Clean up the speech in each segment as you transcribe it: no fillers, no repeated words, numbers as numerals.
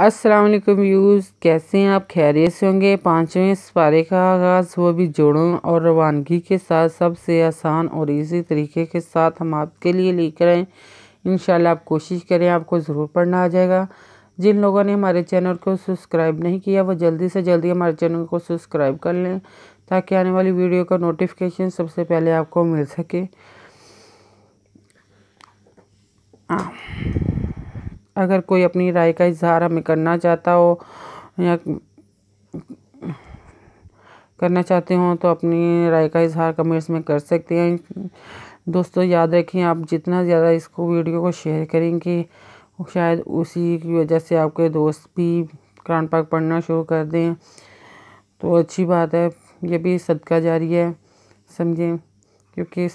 السلام علیکم ویوز، کیسے ہیں آپ؟ خیریت سے ہوں گے۔ 5ویں سپارے کا آغاز وہ بھی جوڑوں اور روانگی کے ساتھ سب سے آسان اور ایزی طریقے کے ساتھ ہم آپ کے لیے لے کر آئیں۔ انشاءاللہ آپ کوشش کریں، آپ کو ضرور پڑھنا آ جائے گا۔ جن لوگوں نے ہمارے چینل کو سبسکرائب نہیں کیا وہ جلدی سے جلدی ہمارے چینل کو سبسکرائب کر لیں تاکہ آنے والی ویڈیو کا نوٹیفیکیشن سب سے پہلے آپ کو مل سکے۔ اگر کوئی اپنی رائے کا اظہار ہمیں کرنا چاہتا ہو یا کرنا چاہتے ہوں تو اپنی رائے کا اظہار کمنٹس میں کر سکتے ہیں۔ دوستو یاد رکھیں، آپ جتنا زیادہ اس کو ویڈیو کو شیئر کریں گے شاید اسی کی وجہ سے آپ کے دوست بھی قرآن پاک پڑھنا شروع کر دیں تو اچھی بات ہے، یہ بھی صدقہ جاری ہے سمجھیں، کیونکہ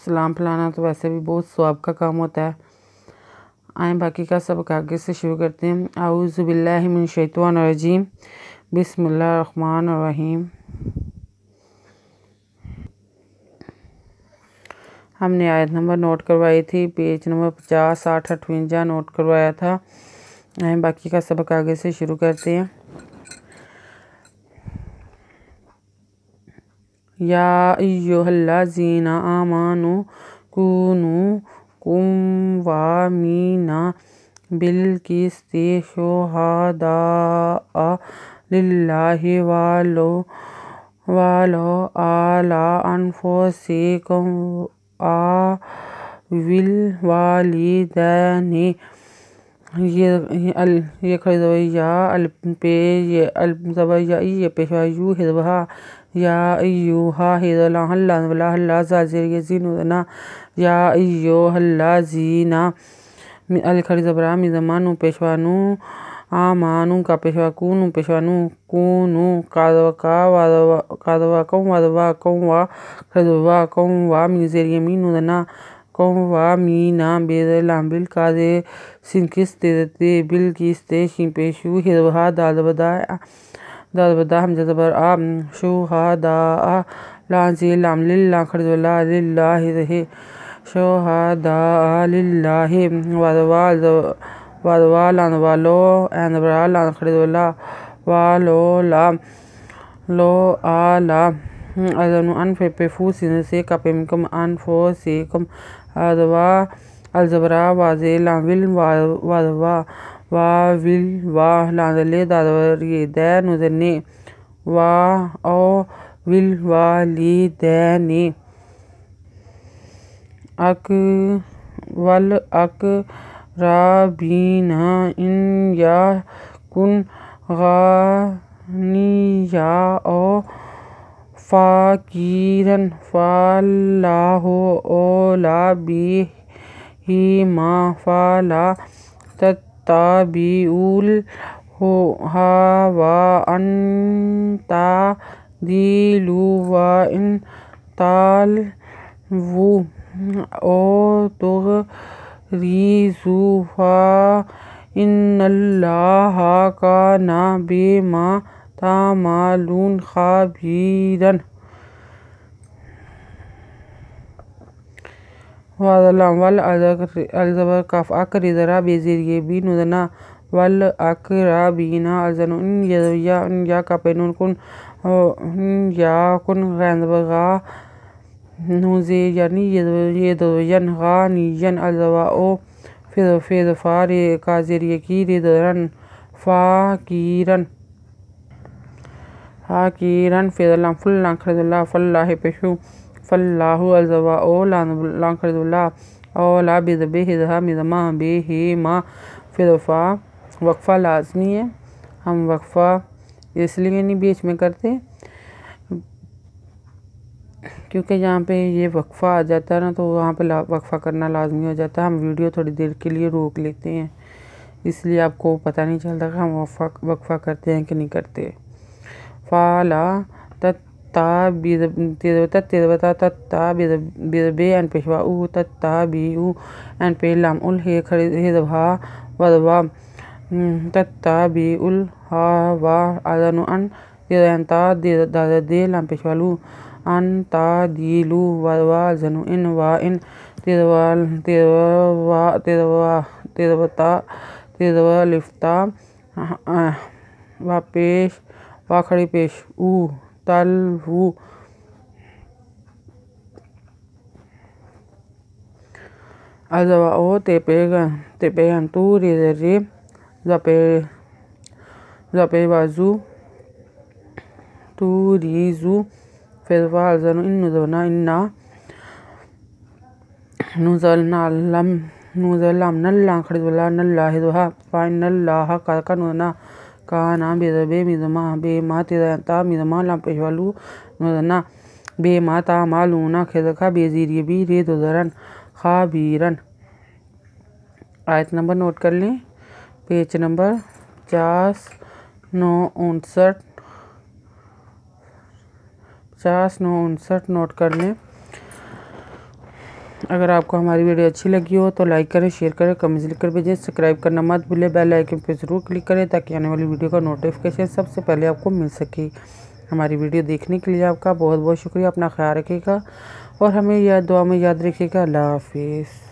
سلام پھیلانا تو ویسے بھی بہت ثواب کا کام ہوتا ہے۔ آئیں باقی کا سبق آگے سے شروع کرتے ہیں۔ اعوذ باللہ من الشیطان الرجیم، بسم اللہ الرحمن الرحیم۔ ہم نے آیت نمبر نوٹ کروائی تھی، پیج نمبر 50، 60، 58 نوٹ کروایا تھا۔ آئیں باقی کا سبق آگے سے شروع کرتے ہیں۔ یا ایھا الذین آمنوا کونوا قوامین بالقسط شہداء للہ ولو علی انفسکم او الوالدین۔ یہ خریدو یا الپے یہ الزبر یا یہ پیشوا یو ہدوہا یا ایوہا ہدولا اللہ ولا اللہ زازر یزین ودنا یا ایوہ اللہ زینا الخریزبرا مزمانو پیشوانو آمانو کا پیشوا کونو پیشوانو کونو قادوا کم ودوا کم و خریدوا کم و مزیر یمین ودنا کم و مینا بیر لامبل کازے سنکس تیرتے بالکیس تے شین پیشو ہدوہا دادبدا حمزہ زبر آم شہداء لانزی لام للہ خریدولا للہ رہے شہداء للہ وادوا لان والو اینبرا لان خریدولا والو لام لو آلا ازنو انف پیفو سین سے کپے منکم انفو سیکم ادوا الزبرا وازے لان ول وادوا واویل وا لانزلے دادور یہ دے نوزنے وا او ویل والیدین والاقربین ان یکن غنیا او فقیرا فاللہ اولی بہما فلا تتبعوا الہوی ان تعدلوا وان تلووا او تغرضوا فإن اللہ کان بما تعملون خبیرا۔ والزبر کاف اقرضرا بزیر بی نودنا والاقربین ازن ان یدویا ان یا کپینون کن ان یا کن غینبغا نوزے یعنی یدوین غانین الزوا او فیدفار کازر یکی ردرن فاکیرن فیدلان فلان خریدولا فاللہ پیشو فاللہ الزوا او لان خریدولا اولا بذبے ہدہا مزما بہما فیدفا۔ وقفہ لازمی ہے، ہم وقفہ اس لیے نہیں بیچ میں کرتے کیونکہ جہاں پہ یہ وقفہ آ جاتا ہے نا تو وہاں پہ وقفہ کرنا لازمی ہو جاتا ہے۔ ہم ویڈیو تھوڑی دیر کے لیے روک لیتے ہیں، اس لیے آپ کو پتہ نہیں چلتا کہ ہم وقفہ کرتے ہیں کہ نہیں کرتے۔ فالا بذبے ان پیشوا او تتبعوا ان پہ لام الہے ہدوہا ودوا تتبعوا الہوی ازنو ان دیدانتا دے لام پیشوالو ان تعدلوا ودوا ازنو ان و ان تیدوا لفتا وا پیش وا کھڑی پیش او تل وو الزوا او تے پیگن تو ری زپے وازو تو ریزو فیزوا الزنو ان نزونا انا نوزلام نلان خردولا نلاہ دوہا فائن نلاہ کانونا کانا بے میزما بے ما تیزا میزما لام پیشوالو نوزنا بے ما تا مالونا خیزکا بے زیری بی ری دوزرن خابیرن۔ آیت نمبر نوٹ کر لیں، پیج نمبر 50-959 نوٹ کر لیں۔ اگر آپ کو ہماری ویڈیو اچھی لگی ہو تو لائک کریں، شیئر کریں، کمنٹس لکھ کر بھیجیں، سبسکرائب کرنا مت بھولیں، بیل آئیکن پہ ضرور کلک کریں تاکہ آنے والی ویڈیو کا نوٹیفیکیشن سب سے پہلے آپ کو مل سکے۔ ہماری ویڈیو دیکھنے کے لیے آپ کا بہت بہت شکریہ، اپنا خیال رکھیے گا اور ہمیں دعا میں یاد رکھیے گا۔ اللہ حافظ۔